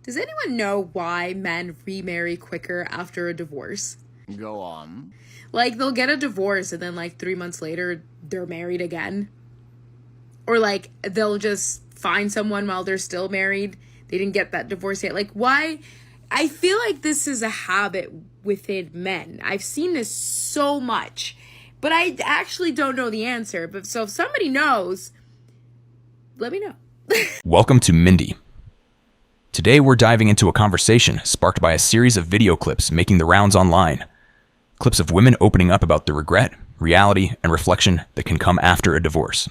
Does anyone know why men remarry quicker after a divorce? Go on. Like, they'll get a divorce and then, like, 3 months later, they're married again. Or, like, they'll just find someone while they're still married. They didn't get that divorce yet. Like, why? I feel like this is a habit within men. I've seen this so much. But I actually don't know the answer. But so if somebody knows, let me know. Welcome to Mindy. Today we're diving into a conversation sparked by a series of video clips making the rounds online. Clips of women opening up about the regret, reality, and reflection that can come after a divorce.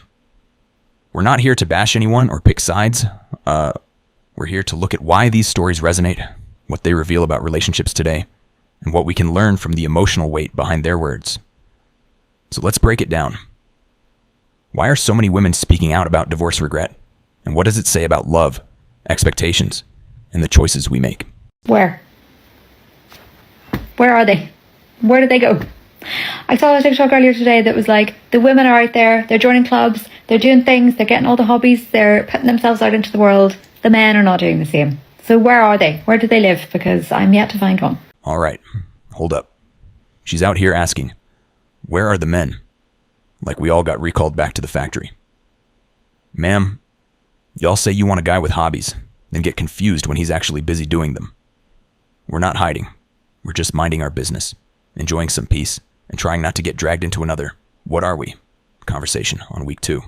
We're not here to bash anyone or pick sides. We're here to look at why these stories resonate, what they reveal about relationships today, and what we can learn from the emotional weight behind their words. So let's break it down. Why are so many women speaking out about divorce regret? And what does it say about love, expectations, and the choices we make? Where are they? Where did they go? I saw a TikTok earlier today that was like, the women are out there, they're joining clubs, they're doing things, they're getting all the hobbies, they're putting themselves out into the world. The men are not doing the same. So where are they? Where do they live? Because I'm yet to find one. All right, hold up. She's out here asking, where are the men? Like we all got recalled back to the factory. Ma'am, y'all say you want a guy with hobbies, then get confused when he's actually busy doing them. We're not hiding. We're just minding our business, enjoying some peace, and trying not to get dragged into another "what are we?" conversation on week 2.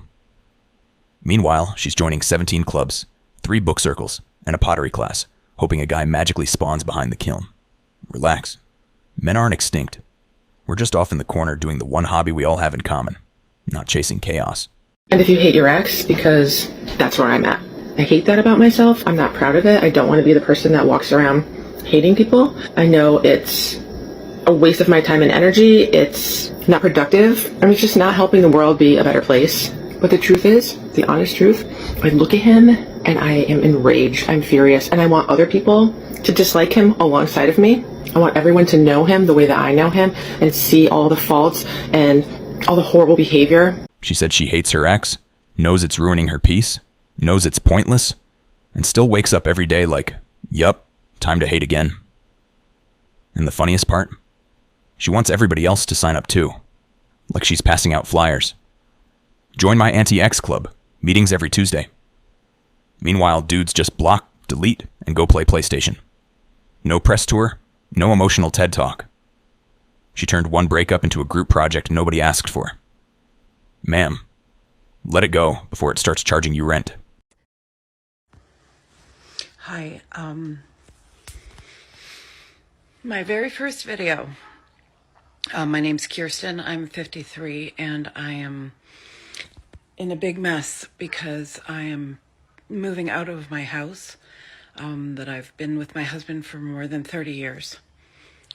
Meanwhile, she's joining 17 clubs, 3 book circles, and a pottery class, hoping a guy magically spawns behind the kiln. Relax. Men aren't extinct. We're just off in the corner doing the one hobby we all have in common, not chasing chaos. And if you hate your ex, because that's where I'm at. I hate that about myself. I'm not proud of it. I don't want to be the person that walks around hating people. I know it's a waste of my time and energy. It's not productive. It's just not helping the world be a better place. But the truth is, the honest truth, I look at him and I am enraged. I'm furious. And I want other people to dislike him alongside of me. I want everyone to know him the way that I know him and see all the faults and all the horrible behavior. She said she hates her ex, knows it's ruining her peace, knows it's pointless, and still wakes up every day like, yup, time to hate again. And the funniest part? She wants everybody else to sign up too, like she's passing out flyers. Join my anti-ex club, meetings every Tuesday. Meanwhile, dudes just block, delete, and go play PlayStation. No press tour, no emotional TED Talk. She turned one breakup into a group project nobody asked for. Ma'am, let it go before it starts charging you rent. Hi, my very first video. My name's Kirsten, I'm 53, and I am in a big mess because I am moving out of my house that I've been with my husband for more than 30 years.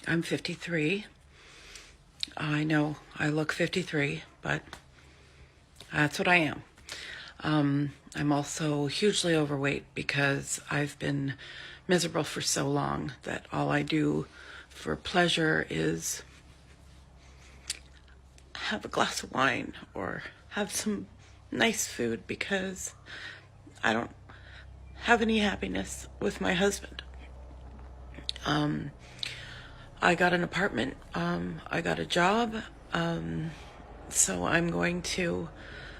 I'm 53. I know I look 53, but that's what I am. I'm also hugely overweight because I've been miserable for so long that all I do for pleasure is have a glass of wine or have some nice food because I don't have any happiness with my husband. I got an apartment. I got a job. So I'm going to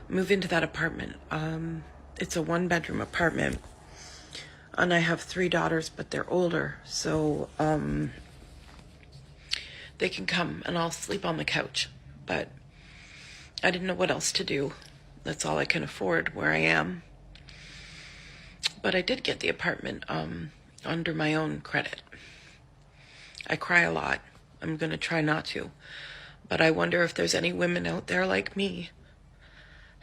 move into that apartment. It's a 1-bedroom apartment, and I have 3 daughters, but they're older, so they can come and I'll sleep on the couch. But I didn't know what else to do. That's all I can afford where I am. But I did get the apartment under my own credit. I cry a lot. I'm going to try not to. But I wonder if there's any women out there like me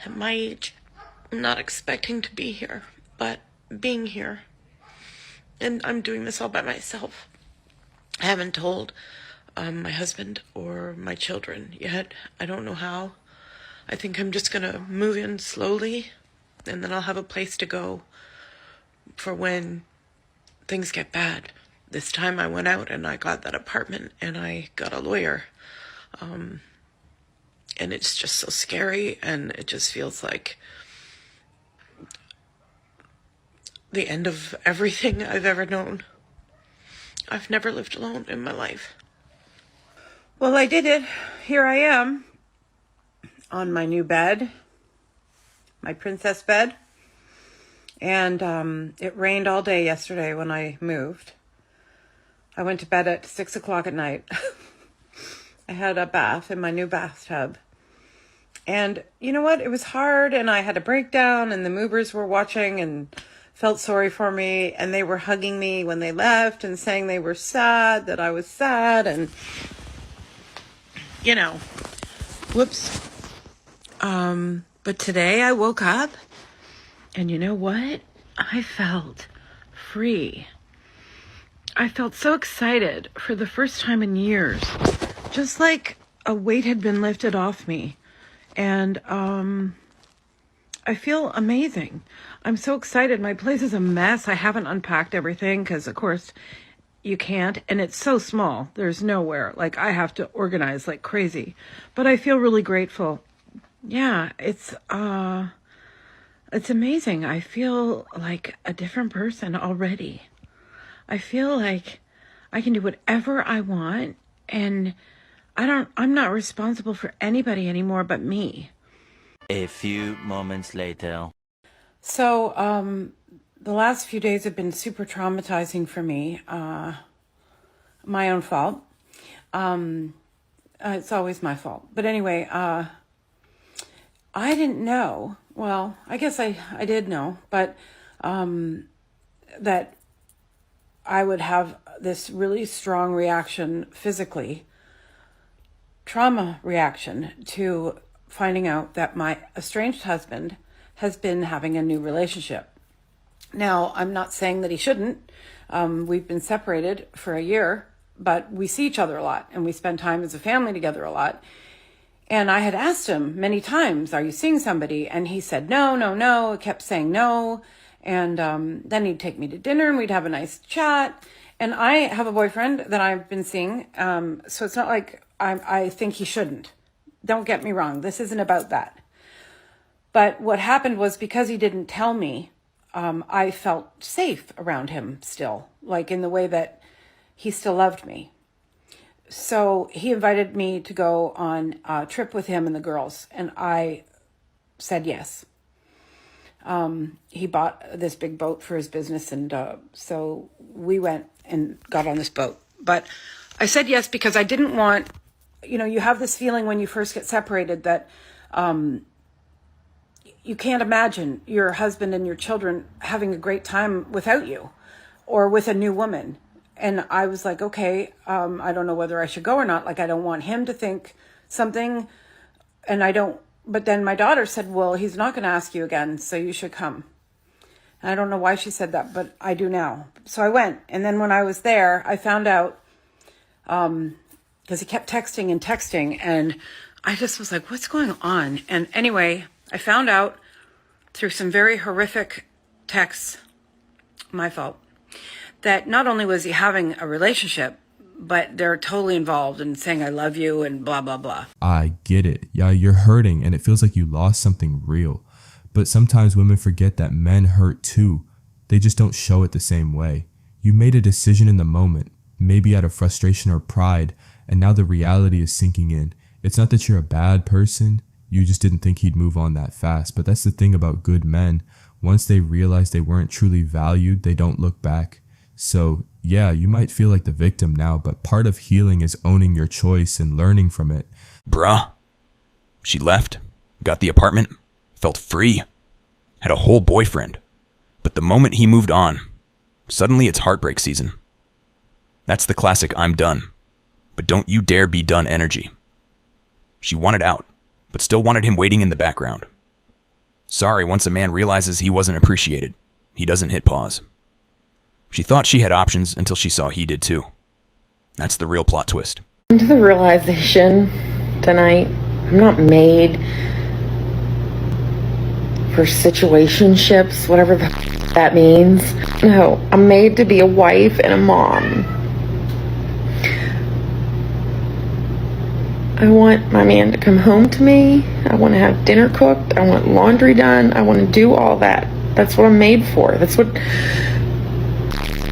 at my age, not expecting to be here, but being here. And I'm doing this all by myself. I haven't told my husband or my children yet. I don't know how. I think I'm just going to move in slowly, and then I'll have a place to go for when things get bad. This time I went out and I got that apartment and I got a lawyer. And it's just so scary, and it just feels like the end of everything I've ever known. I've never lived alone in my life. Well, I did it. Here I am on my new bed, my princess bed. And it rained all day yesterday when I moved. I went to bed at 6 o'clock at night. I had a bath in my new bathtub. And you know what? It was hard, and I had a breakdown, and the movers were watching and felt sorry for me, and they were hugging me when they left and saying they were sad, that I was sad, and, you know, whoops. But today I woke up, and you know what? I felt free. I felt so excited for the first time in years, just like a weight had been lifted off me. And I feel amazing. I'm so excited. My place is a mess. I haven't unpacked everything because, of course, you can't. And it's so small. There's nowhere. Like, I have to organize like crazy. But I feel really grateful. Yeah, it's amazing. I feel like a different person already. I feel like I can do whatever I want, and I'm not responsible for anybody anymore but me. A few moments later. So, the last few days have been super traumatizing for me. My own fault. It's always my fault. But anyway, I didn't know. Well, I guess I did know, but that I would have this really strong reaction physically, trauma reaction to finding out that my estranged husband has been having a new relationship. Now, I'm not saying that he shouldn't. We've been separated for a year, but we see each other a lot and we spend time as a family together a lot. And I had asked him many times, are you seeing somebody? And he said, no. I kept saying no. And then he'd take me to dinner and we'd have a nice chat. And I have a boyfriend that I've been seeing. So it's not like I think he shouldn't. Don't get me wrong. This isn't about that. But what happened was, because he didn't tell me, I felt safe around him still, like in the way that he still loved me. So he invited me to go on a trip with him and the girls, and I said yes. He bought this big boat for his business, and so we went and got on this boat. But I said yes because I didn't want, you have this feeling when you first get separated that you can't imagine your husband and your children having a great time without you or with a new woman. And I was like, okay, I don't know whether I should go or not. Like, I don't want him to think something, but then my daughter said, well, he's not going to ask you again, so you should come. And I don't know why she said that, but I do now. So I went. And then when I was there, I found out, because he kept texting, and I just was like, what's going on? And anyway, I found out through some very horrific texts, my fault, that not only was he having a relationship, but they're totally involved in saying, I love you and blah, blah, blah. I get it. Yeah, you're hurting and it feels like you lost something real. But sometimes women forget that men hurt too. They just don't show it the same way. You made a decision in the moment, maybe out of frustration or pride, and now the reality is sinking in. It's not that you're a bad person. You just didn't think he'd move on that fast. But that's the thing about good men. Once they realize they weren't truly valued, they don't look back. So, yeah, you might feel like the victim now, but part of healing is owning your choice and learning from it. Bruh. She left, got the apartment, felt free, had a whole boyfriend. But the moment he moved on, suddenly it's heartbreak season. That's the classic I'm done, but don't you dare be done energy. She wanted out, but still wanted him waiting in the background. Sorry, once a man realizes he wasn't appreciated, he doesn't hit pause. She thought she had options until she saw he did too. That's the real plot twist. To the realization tonight, I'm not made for situationships, whatever that means. No, I'm made to be a wife and a mom. I want my man to come home to me. I want to have dinner cooked. I want laundry done. I want to do all that. That's what I'm made for. That's what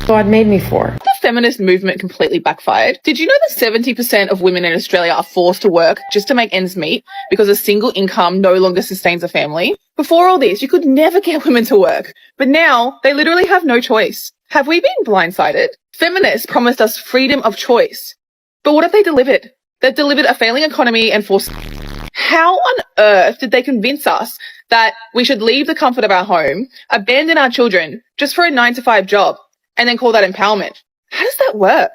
God made me for. The feminist movement completely backfired. Did you know that 70% of women in Australia are forced to work just to make ends meet because a single income no longer sustains a family? Before all this, you could never get women to work. But now, they literally have no choice. Have we been blindsided? Feminists promised us freedom of choice. But what have they delivered? They've delivered a failing economy and forced... How on earth did they convince us that we should leave the comfort of our home, abandon our children just for a 9-to-5 job, and then call that empowerment? How does that work?